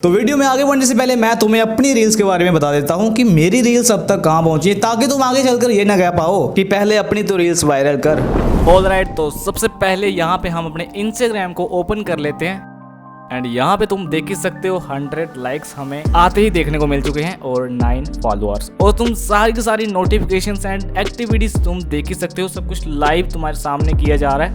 तो वीडियो में आगे बढ़ने से पहले मैं तुम्हें अपनी रील्स के बारे में बता देता हूँ कि मेरी रील्स अब तक कहाँ पहुंची है, ताकि तुम आगे चलकर ये ना कह पाओ कि पहले अपनी तो रील्स वायरल कर। ऑलराइट, तो सबसे पहले यहाँ पे हम अपने इंस्टाग्राम को ओपन कर लेते हैं एंड यहाँ पे तुम देख ही सकते हो 100 लाइक्स हमें आते ही देखने को मिल चुके हैं और 9 फॉलोअर्स, और तुम सारी की सारी नोटिफिकेशंस एंड एक्टिविटीज तुम देख ही सकते हो। सब कुछ लाइव तुम्हारे सामने किया जा रहा है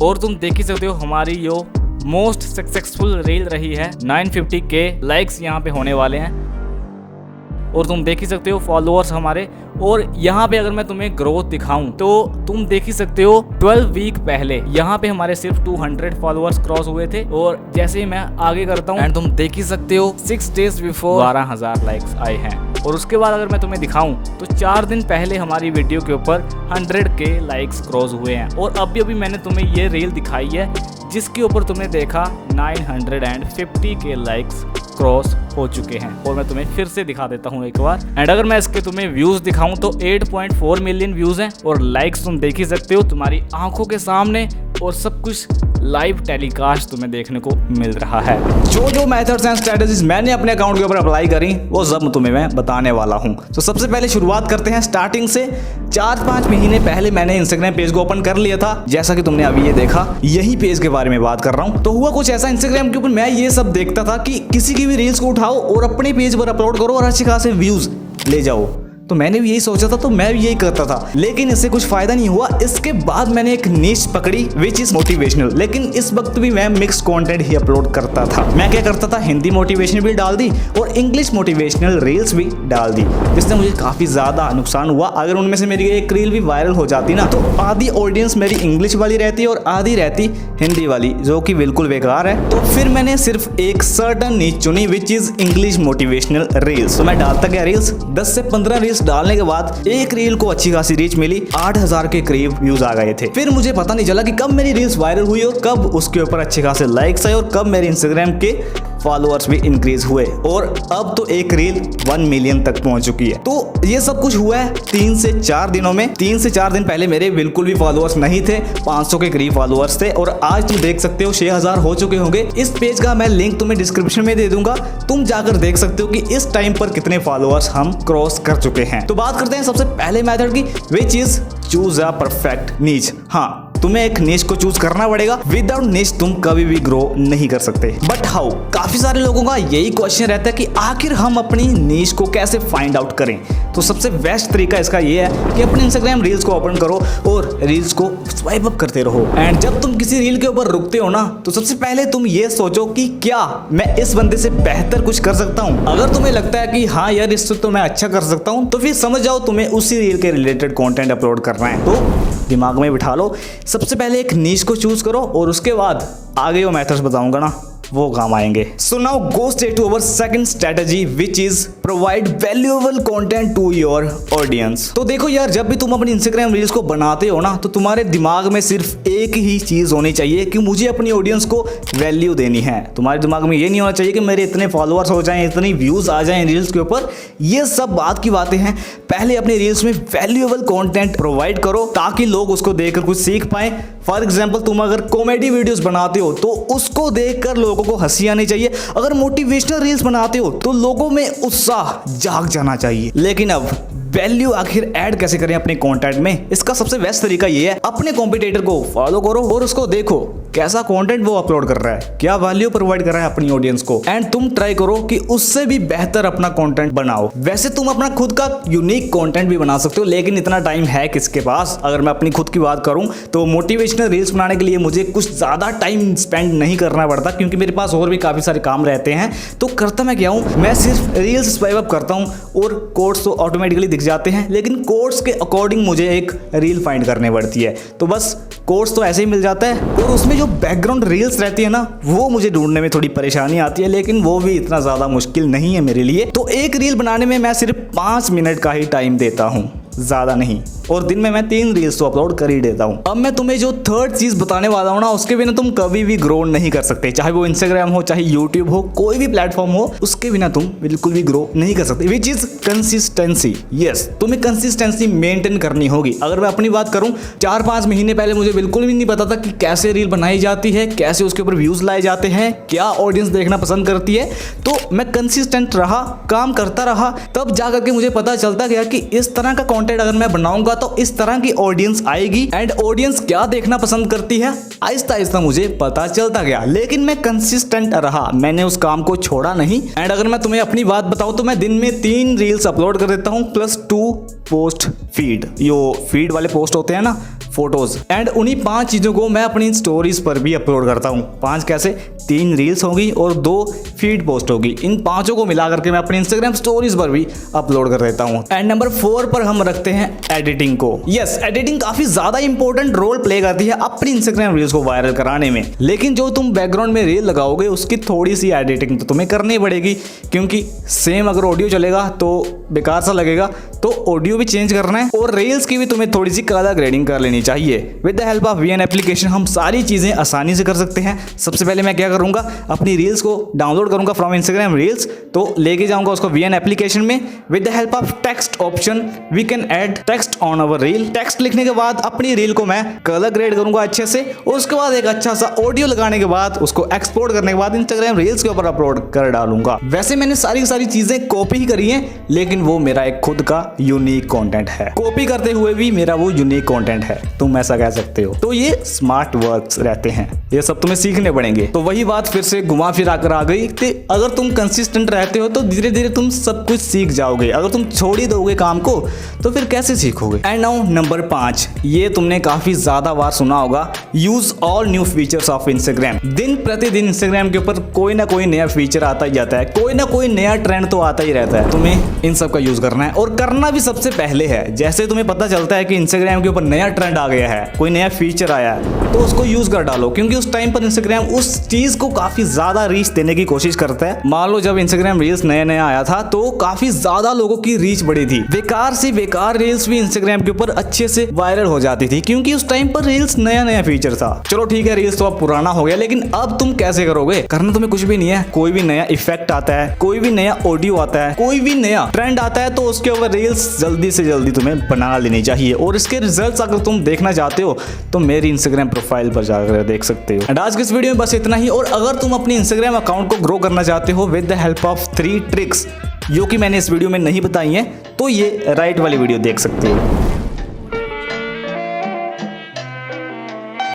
और तुम देख ही सकते हो हमारी यो मोस्ट सक्सेसफुल रील रही है। 950K लाइक्स यहाँ पे होने वाले हैं और तुम देख ही सकते हो फॉलोअर्स हमारे। और यहाँ पे अगर मैं तुम्हें ग्रोथ दिखाऊं तो तुम देख ही सकते हो 12 वीक पहले यहाँ पे हमारे सिर्फ 200 फॉलोअर्स क्रॉस हुए थे, और जैसे ही मैं आगे करता हूँ एंड तुम देख ही सकते हो 6 डेज बिफोर 12,000 लाइक्स आए हैं। और उसके बाद अगर मैं तुम्हें दिखाऊं तो 4 दिन पहले हमारी वीडियो के ऊपर 100K लाइक्स क्रॉस हुए हैं, और अभी मैंने तुम्हें ये रील दिखाई है जिसके ऊपर तुमने देखा 950K लाइक्स क्रॉस हो चुके हैं। और मैं तुम्हें फिर से दिखा देता हूँ एक बार, एंड अगर मैं इसके तुम्हें व्यूज दिखाऊं तो 8.4 मिलियन व्यूज हैं और लाइक्स तुम देख ही सकते हो तुम्हारी आंखों के सामने, और सब कुछ लाइव टेलीकास्ट तुम्हें देखने को मिल रहा है। जो मेथड्स एंड स्ट्रेटजीज मैंने अपने अकाउंट के ऊपर अप्लाई करी वो सब तुम्हें मैं बताने वाला हूँ। तो सबसे पहले शुरुआत करते हैं स्टार्टिंग से। 4-5 महीने पहले मैंने इंस्टाग्राम पेज को ओपन कर लिया था, जैसा कि तुमने अभी ये देखा। यही पेज के बारे में बात कर रहा हूँ। तो हुआ कुछ ऐसा, इंस्टाग्राम के ऊपर मैं ये सब देखता था कि किसी की भी रील्स को उठाओ और अपने पेज पर अपलोड करो और अच्छे खासे व्यूज ले जाओ। तो मैंने भी यही सोचा था, तो मैं भी यही करता था, लेकिन इससे कुछ फायदा नहीं हुआ। इसके बाद मैंने एक नीश पकड़ी विच इज मोटिवेशनल, लेकिन इस वक्त भी मैं मिक्स कंटेंट ही अपलोड करता था। मैं क्या करता था, हिंदी मोटिवेशनल भी डाल दी और इंग्लिश मोटिवेशनल रील्स भी डाल दी, जिससे मुझे काफी ज्यादा नुकसान हुआ। अगर उनमें से मेरी एक रील भी वायरल हो जाती ना, तो आधी ऑडियंस मेरी इंग्लिश वाली रहती और आधी रहती हिंदी वाली, जो कि बिल्कुल बेकार है। तो फिर मैंने सिर्फ एक सर्टन नीच चुनी which is English motivational reels. तो मैं डालता गया रील्स, 10 से 15 रील्स डालने के बाद एक रील को अच्छी खासी रीच मिली, 8,000 के करीब व्यूज आ गए थे। फिर मुझे पता नहीं चला कि कब मेरी रील्स वायरल हुई और कब उसके ऊपर अच्छे खासे लाइक्स आए और कब मेरे इंस्टाग्राम के फॉलोअर्स भी इंक्रीज हुए, और अब तो एक रील 1 मिलियन तक पहुंच चुकी है। तो ये सब कुछ हुआ है 3 से 4 दिनों में। 3 से 4 दिन पहले मेरे बिल्कुल भी फॉलोअर्स नहीं थे, 500 के करीब फॉलोअर्स थे, और आज तुम देख सकते हो 6,000 हो चुके होंगे। इस पेज का मैं लिंक तुम्हें डिस्क्रिप्शन में दे दूंगा, तुम जाकर देख सकते हो कि इस टाइम पर कितने फॉलोअर्स हम क्रॉस कर चुके हैं। तो बात करते हैं सबसे पहले मेथड की, which is choose a perfect नीच। हाँ, तुम्हें एक निश को चूज करना पड़ेगा। विदाउट निश तुम कभी भी ग्रो नहीं कर सकते। But how? काफी सारे लोगों का यही क्वेश्चन रहता है कि आखिर हम अपनी निश को कैसे फाइंड आउट करें। तो सबसे बेस्ट तरीका इसका ये है कि अपने इंस्टाग्राम रील्स को ओपन करो और रील्स को स्वाइप अप करते रहो। एंड जब तुम किसी रील के ऊपर रुकते हो ना, तो सबसे पहले तुम ये सोचो कि क्या मैं इस बंदे से बेहतर कुछ कर सकता हूँ। अगर तुम्हें लगता है कि हाँ यार, इससे तो मैं अच्छा कर सकता हूँ, तो फिर समझ जाओ तुम्हें उसी रील के रिलेटेड कंटेंट अपलोड करना है। तो दिमाग में बिठा लो, सबसे पहले एक नीश को चूज करो और उसके बाद आगे वो मेथड्स बताऊंगा ना, वो काम आएंगे। So now go straight to our second strategy which is provide valuable content to your audience. तो देखो यार, जब भी तुम अपनी इंस्टाग्राम रील्स को बनाते हो ना, तो तुम्हारे दिमाग में सिर्फ एक ही चीज होनी चाहिए कि मुझे अपनी ऑडियंस को वैल्यू देनी है। तुम्हारे दिमाग में ये नहीं होना चाहिए कि मेरे इतने फॉलोअर्स हो जाएं, इतनी व्यूज आ जाएं रील्स के ऊपर। ये सब बात की बातें हैं। पहले अपनी रील्स में वैल्यूएबल कंटेंट प्रोवाइड करो ताकि लोग उसको देखकर कुछ सीख पाएं। फॉर एग्जाम्पल, तुम अगर कॉमेडी वीडियोस बनाते हो तो उसको देखकर लोगों को हंसी आनी चाहिए। अगर मोटिवेशनल रील्स बनाते हो तो लोगों में उत्साह जाग जाना चाहिए। लेकिन अब वैल्यू आखिर ऐड कैसे करें अपने कंटेंट में? इसका सबसे बेस्ट तरीका ये है, अपने कॉम्पिटिटर को फॉलो करो और उसको देखो कैसा कंटेंट वो अपलोड कर रहा है, क्या वैल्यू प्रोवाइड कर रहा है अपनी ऑडियंस को, एंड तुम ट्राई करो कि उससे भी बेहतर अपना कंटेंट बनाओ। वैसे तुम अपना खुद का यूनिक कंटेंट भी बना सकते हो, लेकिन इतना टाइम है किसके पास? अगर मैं अपनी खुद की बात करूं तो मोटिवेशनल रील्स बनाने के लिए मुझे कुछ ज्यादा टाइम स्पेंड नहीं करना पड़ता, क्योंकि मेरे पास और भी काफी सारे काम रहते हैं। तो करता मैं क्या हूं, मैं सिर्फ रील्स स्वाइप अप करता हूं और कोड्स तो ऑटोमेटिकली दिख जाते हैं, लेकिन कोड्स के अकॉर्डिंग मुझे एक रील फाइंड करनी पड़ती है। तो बस कोड्स तो ऐसे ही मिल जाता है, और उसमें जो बैकग्राउंड रील्स रहती है ना, वो मुझे ढूंढने में थोड़ी परेशानी आती है, लेकिन वो भी इतना ज्यादा मुश्किल नहीं है मेरे लिए। तो एक रील बनाने में मैं सिर्फ 5 मिनट का ही टाइम देता हूँ। ज्यादा नहीं, और दिन में मैं 3 रील्स तो अपलोड कर ही देता हूँ। अब मैं तुम्हें जो थर्ड चीज बताने वाला हूँ ना, उसके बिना तुम कभी भी ग्रो नहीं कर सकते। चाहे वो इंस्टाग्राम हो, चाहे यूट्यूब हो, कोई भी प्लेटफॉर्म हो, उसके बिना तुम बिल्कुल भी ग्रो नहीं कर सकते। Which is consistency. यस, तुम्हें कंसिस्टेंसी मेंटेन करनी होगी। अगर मैं अपनी बात करूं, 4-5 महीने पहले मुझे बिल्कुल भी नहीं पता था कि कैसे रील बनाई जाती है, कैसे उसके ऊपर व्यूज लाए जाते हैं, क्या ऑडियंस देखना पसंद करती है। तो मैं कंसिस्टेंट रहा, काम करता रहा, तब जाकर के मुझे पता चलता गया कि इस तरह का कंटेंट अगर मैं बनाऊंगा तो इस तरह की ऑडियंस आएगी, एंड ऑडियंस क्या देखना पसंद करती है, आहिस्ता आहिस्ता मुझे पता चलता गया। लेकिन मैं कंसिस्टेंट रहा, मैंने उस काम को छोड़ा नहीं। एंड अगर मैं तुम्हें अपनी बात बताऊं तो मैं दिन में 3 रील्स अपलोड कर देता हूं, प्लस 2 पोस्ट फीड। यो फीड वाले पोस्ट होते हैं ना, फोटोज, एंड उन्हीं 5 चीजों को मैं अपनी स्टोरीज पर भी अपलोड करता हूँ। 5 कैसे? 3 रील्स होगी और 2 फीड पोस्ट होगी। इन 5 को मिला करके मैं अपनी इंस्टाग्राम स्टोरीज पर भी अपलोड कर देता हूँ। एंड नंबर 4 पर हम रखते हैं एडिटिंग को। यस, एडिटिंग काफी ज्यादा इंपॉर्टेंट रोल प्ले करती है अपनी इंस्टाग्राम रील्स को वायरल कराने में। लेकिन जो तुम बैकग्राउंड में रील लगाओगे उसकी थोड़ी सी एडिटिंग तो तुम्हें करनी पड़ेगी, क्योंकि सेम अगर ऑडियो चलेगा तो बेकार सा लगेगा, तो ऑडियो भी चेंज करना है और रील्स की भी तुम्हें थोड़ी सी कलर ग्रेडिंग कर लेनी चाहिए। With the help of VN application हम सारी चीजें आसानी से कर सकते हैं। सबसे पहले मैं क्या करूंगा, अपनी रील्स को डाउनलोड करूंगा फ्रॉम इंस्टाग्राम रील्स, तो लेके जाऊंगा उसको VN एप्लीकेशन में। With the help of text option we can add text on our reel. Text लिखने के बाद अपनी रील को मैं कलर ग्रेड करूंगा अच्छे से, और उसके बाद एक अच्छा सा ऑडियो लगाने के बाद उसको एक्सपोर्ट करने के बाद इंस्टाग्राम रील्स के ऊपर अपलोड कर डालूंगा। वैसे मैंने सारी चीजें कॉपी ही करी है, लेकिन वो मेरा एक खुद का यूनिक कंटेंट है। कॉपी करते हुए भी मेरा वो यूनिक कंटेंट है, तुम ऐसा कह सकते हो। तो ये स्मार्ट वर्क्स रहते हैं, ये सब तुम्हें सीखने पड़ेंगे। तो वही बात फिर से घुमा फिरा कर आ गई कि अगर तुम कंसिस्टेंट रहते हो तो धीरे धीरे तुम सब कुछ सीख जाओगे। अगर तुम छोड़ ही दोगे काम को तो फिर कैसे सीखोगे। एंड नाउ नंबर 5, ये तुमने काफी ज्यादा बार सुना होगा, use all new features of Instagram. दिन प्रतिदिन इंस्टाग्राम के ऊपर कोई ना कोई नया फीचर आता ही जाता है, कोई ना कोई नया ट्रेंड तो आता ही रहता है। तुम्हें इन सब का यूज करना है, और करना भी सबसे पहले है। जैसे तुम्हें पता चलता है कि इंस्टाग्राम के ऊपर नया ट्रेंड आ गया है, कोई नया फीचर आया है, तो उसको यूज कर डालो, क्योंकि उस टाइम पर इंस्टाग्राम उस चीज को काफी ज्यादा रीच देने की कोशिश करता है। मान लो जब इंस्टाग्राम रील्स नया आया था तो काफी ज्यादा लोगों की रीच बढ़ी थी। बेकार से बेकार रील्स भी इंस्टाग्राम के ऊपर अच्छे से वायरल हो जाती थी, क्योंकि उस टाइम पर रील्स नया फीचर था। चलो ठीक है, रील्स तो अब पुराना हो गया, लेकिन अब तुम कैसे करोगे? करना तुम्हें कुछ भी नहीं है। कोई भी नया इफेक्ट आता है, कोई भी नया ऑडियो आता है, कोई भी नया ट्रेंड आता है, तो उसके ऊपर रील्स जल्दी से जल्दी तुम्हें बना लेनी चाहिए। और इसके रिजल्ट्स अगर तुम देखना चाहते हो तो मेरी इंस्टाग्राम प्रोफाइल पर जाकर देख सकते हो। एंड आज के इस वीडियो में बस इतना ही। और अगर तुम अपनी इंस्टाग्राम अकाउंट को ग्रो करना चाहते हो with the help of 3 tricks जो कि मैंने इस वीडियो में नहीं बताई हैं, तो ये राइट वाली वीडियो देख सकते हो।